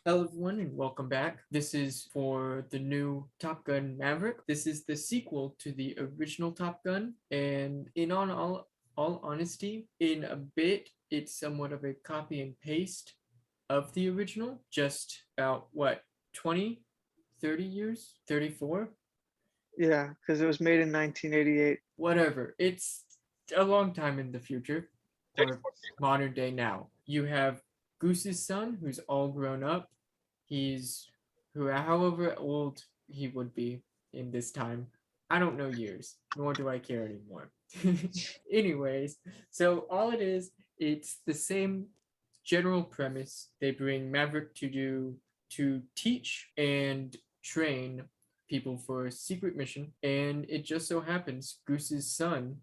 Hello, everyone, and welcome back. This is for the new Top Gun Maverick. This is the sequel to the original Top Gun, and in all honesty, in a bit, it's somewhat of a copy and paste of the original. Just about what 20, 30 years, 34, Yeah, because it was made in 1988. whatever. It's a long time in the future, or modern day now. You have Goose's son, who's all grown up. He's however old he would be in this time. I don't know years, nor do I care anymore. Anyways, so all it is, it's the same general premise. They bring Maverick to teach and train people for a secret mission, and it just so happens Goose's son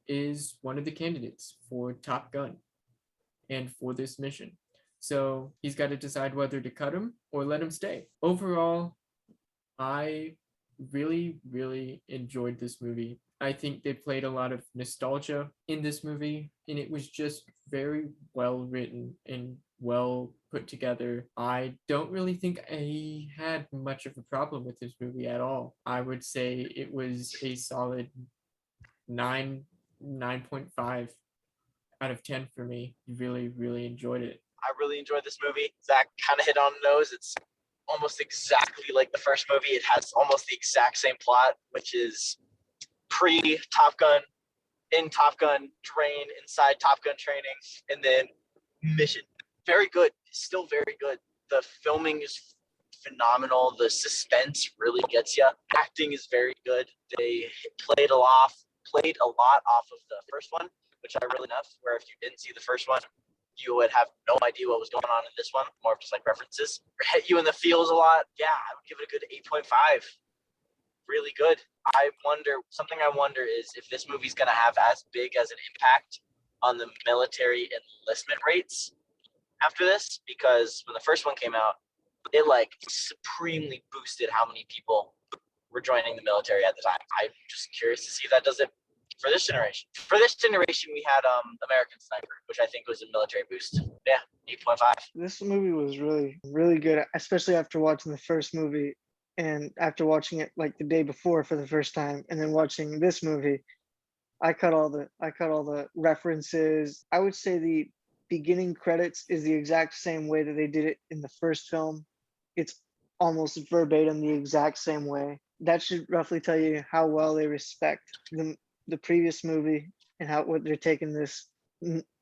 is one of the candidates for Top Gun and for this mission. So he's got to decide whether to cut him or let him stay. Overall, I really enjoyed this movie. I think they played a lot of nostalgia in this movie, and it was just very well written and well put together. I don't really think I had much of a problem with this movie at all. I would say it was a solid 9 9.5 out of 10 for me. Really enjoyed it. I really enjoyed this movie. Zach kind of hit on the nose. It's almost exactly like the first movie. It has almost the exact same plot, which is pre Top Gun, in Top Gun, train inside Top Gun training, and then mission. Very good. Still very good. The filming is phenomenal. The suspense really gets you. Acting is very good. They played a lot off of the first one, which I really enough. Where if you didn't see the first one, you would have no idea what was going on in this one. More of just like references. Hit you in the feels a lot. Yeah, I would give it a good 8.5. Really good. Something I wonder is if this movie's going to have as big as an impact on the military enlistment rates after this, because when the first one came out, it like supremely boosted how many people were joining the military at the time. I'm just curious to see if that does it for this generation. For this generation, we had American Sniper, which I think was a military boost. Yeah, 8.5. This movie was really good, especially after watching the first movie and after watching it like the day before for the first time, and then watching this movie. I cut all the references. I would say the beginning credits is the exact same way that they did it in the first film. It's almost verbatim the exact same way. That should roughly tell you how well they respect the previous movie and how what they're taking this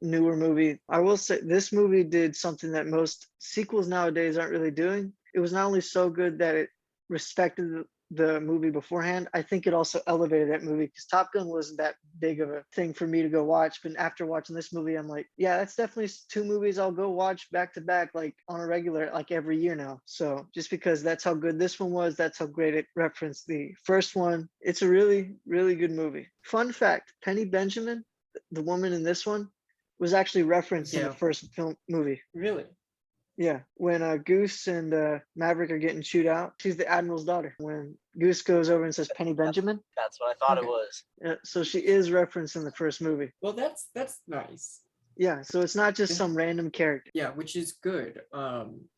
newer movie. I will say this movie did something that most sequels nowadays aren't really doing. It was not only so good that it respected the movie beforehand, I think it also elevated that movie because Top Gun wasn't that big of a thing for me to go watch. But after watching this movie, I'm like, yeah, that's definitely two movies I'll go watch back to back, like on a regular, like every year now. So just because that's how good this one was, that's how great it referenced the first one. It's a really good movie. Fun fact: Penny Benjamin, the woman in this one, was actually referenced in the Yeah, first film movie. really. Yeah, when Goose and Maverick are getting chewed out, she's the admiral's daughter. When Goose goes over and says Penny Benjamin, That's what I thought it Okay. was. so she is referenced in the first movie. Well, that's nice. Yeah, so it's not just some random character. Yeah, which is good.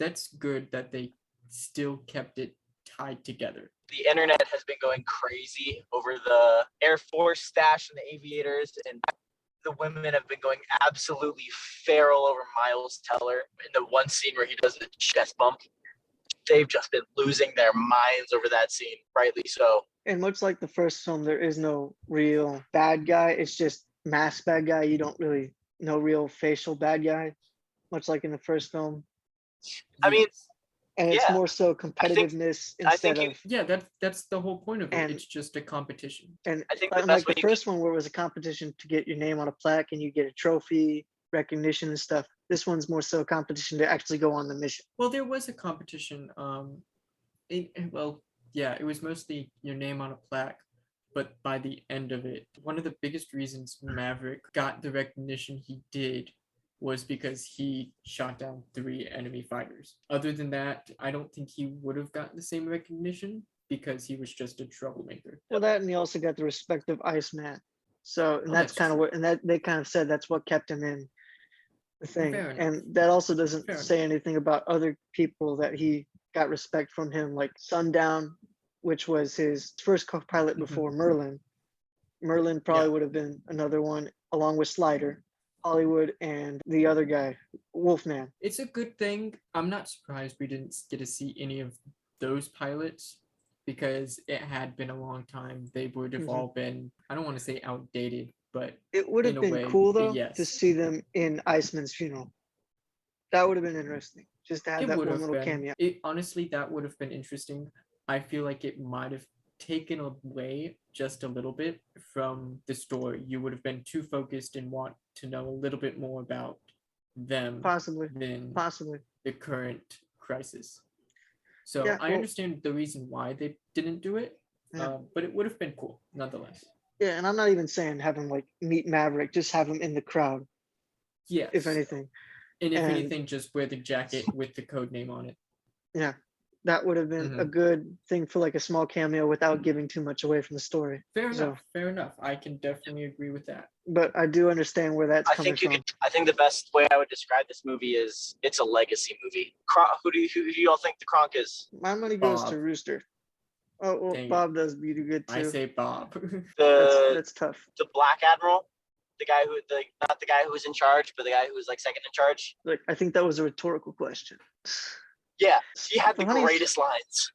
That's good that they still kept it tied together. The internet has been going crazy over the Air Force stash and the aviators, and the women have been going absolutely feral over Miles Teller in the one scene where he does the chest bump. They've just been losing their minds over that scene, rightly so. And much like the first film, there is no real bad guy. It's just masked bad guy. You don't really know real facial bad guy, much like in the first film. I mean, And it's yeah, more so competitiveness I think instead of Yeah, that's the whole point of it. and It's just a competition. and I think the unlike best way the you can first one where it was a competition to get your name on a plaque and you get a trophy, recognition and stuff, this one's more so a competition to actually go on the mission. Well, there was a competition. Well, yeah, it was mostly your name on a plaque. But by the end of it, one of the biggest reasons Maverick got the recognition he did was because he shot down 3 enemy fighters. Other than that, I don't think he would have gotten the same recognition because he was just a troublemaker. Well, that and he also got the respect of Iceman. So, and Oh, that's that's kind of true. what, and that they kind of said that's what kept him in the thing. Fair enough. And that also doesn't Fair say anything about other people that he got respect from him, like Sundown, which was his first co-pilot Mhm. before Merlin. Merlin probably Yeah. would have been another one, along with Slider, Hollywood, and the other guy, Wolfman. It's a good thing. I'm not surprised we didn't get to see any of those pilots because it had been a long time. They would have Mhm. all been, I don't want to say outdated, but It would in have a been way, cool though to yes. see them in Iceman's funeral. That would have been interesting, just to have It that would one have little been. cameo. It honestly, that would have been interesting. I feel like it might have taken away just a little bit from the story. You would have been too focused and want to know a little bit more about them Possibly, than possibly. the current crisis. So Yeah, I well, understand the reason why they didn't do it, Yeah. but it would have been cool nonetheless. yeah, and I'm not even saying have him like meet Maverick, just have him in the crowd, Yes. if anything. And if and- anything, just wear the jacket with the code name on it. Yeah, that would have been a Mhm. good thing for like a small cameo without giving too much away from the story. Fair So- enough. Fair enough. I can definitely agree with that. But I do understand where that's I coming think you from. could. I think the best way I would describe this movie is it's a legacy movie. Who do you all think the Kronk is? My money goes to Bob. Rooster. Oh well, Dang it. Bob does be good too. I say Bob. That's tough. The Black Admiral, the guy who not the guy who was in charge, but the guy who was like second in charge. Like I think that was a rhetorical question. Yeah, he had the Funny- greatest lines.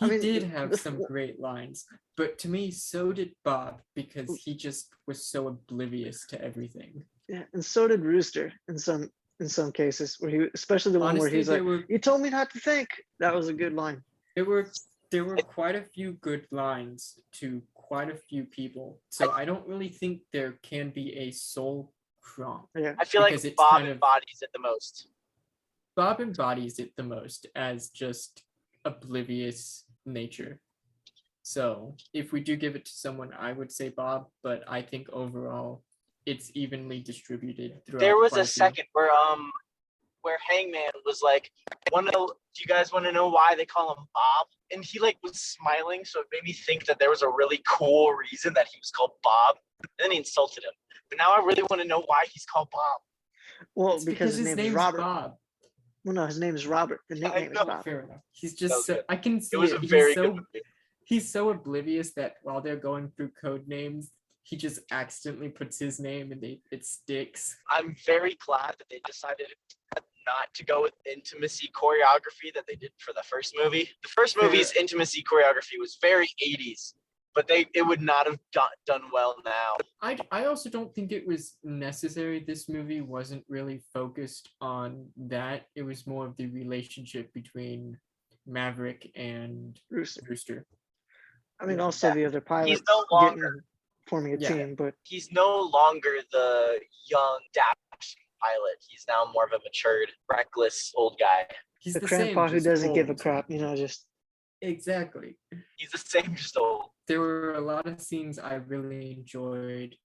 He I mean, did the- have the- some great lines, but to me, so did Bob because he just was so oblivious to everything. Yeah, and so did Rooster in some cases where he, especially the one where Honestly, he's there like, were "You told me not to think." That was a good line. there were quite a few good lines to quite a few people, so I don't really think there can be a sole Kronk. Yeah, I feel like Because it's Bob kind of- embodies it the most. Bob embodies it the most as just oblivious nature. So if we do give it to someone, I would say Bob, but I think overall it's evenly distributed throughout. There was quite a few. second where Hangman was like, do you guys want to know why they call him Bob? And he like was smiling, so it made me think that there was a really cool reason that he was called Bob. And then he insulted him. But now I really want to know why he's called Bob. well, It's because his name is name's Robert. Bob. Well, no, his name is Robert. The nickname is know. Bob. Fair enough. He's That just was so good. I can see It was a He's very so good movie. he's so oblivious that while they're going through code names, he just accidentally puts his name and it sticks. I'm very glad that they decided not to go with intimacy choreography that they did for the first movie. The first movie's intimacy choreography was very 80s, but it would not have done well now. I also don't think it was necessary. This movie wasn't really focused on that. It was more of the relationship between Maverick and Rooster. Rooster. I mean, Yeah. also the other pilots no longer- getting forming a Yeah. team, but He's no longer the young dashing pilot. He's now more of a matured, reckless old guy. He's the the same, grandpa who just doesn't give a old. crap, just Exactly. He's the same, just old. There were a lot of scenes I really enjoyed,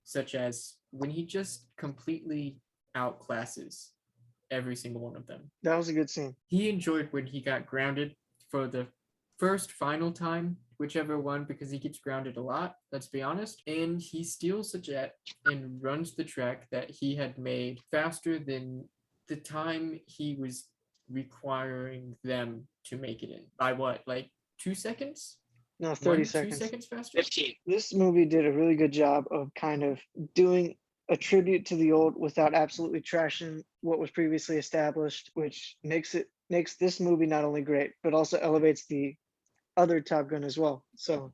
such as when he just completely outclasses every single one of them. that was a good scene. He enjoyed when he got grounded for the first final time, whichever one, because he gets grounded a lot, let's be honest. And he steals a jet and runs the track that he had made faster than the time he was requiring them to make it in. By what, like 2 seconds? No, 30 2 seconds. seconds faster? 15. This movie did a really good job of kind of doing a tribute to the old without absolutely trashing what was previously established, which makes this movie not only great, but also elevates the other Top Gun as well. So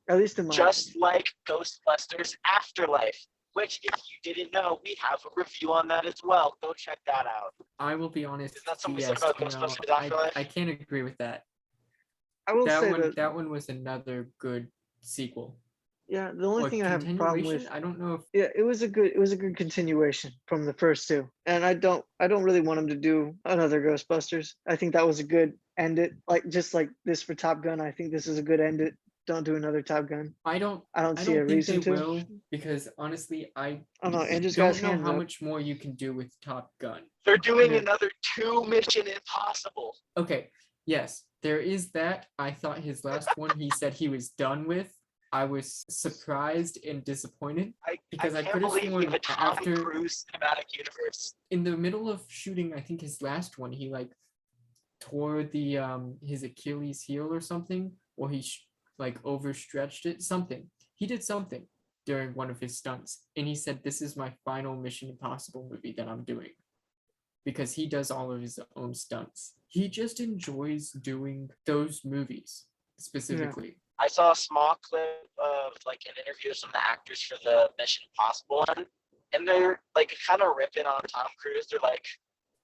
at least in my Just like Ghostbusters Afterlife, which, if you didn't know, we have a review on that as well. Go check that out. I will be honest. Isn't that something Yes, about no, Ghostbusters I Afterlife? can't agree with that. I will say that That one was another good sequel. yeah, the only Or thing I have a problem with continuation? I don't know if yeah, it was a good continuation from the first two. And I don't really want him to do another Ghostbusters. I think that was a good end it. Like just like this for Top Gun, I think this is a good end it. Don't do another Top Gun. I don't I don't I see a don't think reason they to. will, because honestly I Oh no, Andrew's got his don't know hands how up. much more you can do with Top Gun. They're doing Yeah. another 2 Mission Impossible. Okay, yes, there is that. I thought his last one he said he was done with. I was surprised and disappointed because I can't could have believe we sworn have a Tom after Cruise cinematic universe. in the middle of shooting, I think his last one, he like tore the his Achilles heel or something, or he like overstretched it, something. He did something during one of his stunts, and he said, "This is my final Mission Impossible movie that I'm doing," because he does all of his own stunts. He just enjoys doing those movies specifically. I saw a small clip of like an interview with some of the actors for the Mission Impossible one, and they're like kind of ripping on Tom Cruise. They're like,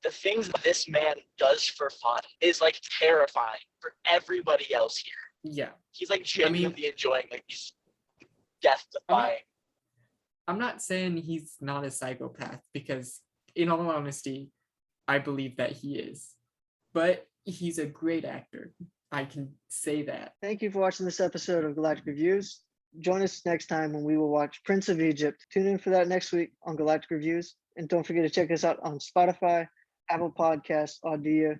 the things that this man does for fun is like terrifying for everybody else here. Yeah. He's like genuinely enjoying like these death-defying. I'm not saying he's not a psychopath, because in all honesty, I believe that he is. But he's a great actor. I can say that. Thank you for watching this episode of Galactic Reviews. Join us next time when we will watch Prince of Egypt. Tune in for that next week on Galactic Reviews. And don't forget to check us out on Spotify, Apple Podcasts, Audea,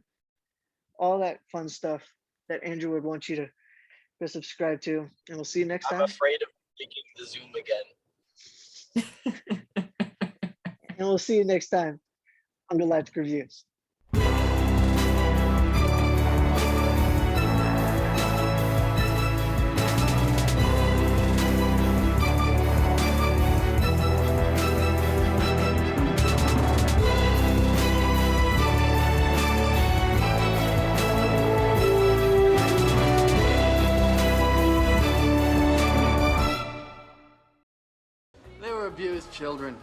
all that fun stuff that Andrew would want you to go subscribe to. And we'll see you next time. I'm afraid of making the Zoom again. And we'll see you next time on Galactic Reviews. They were abused children.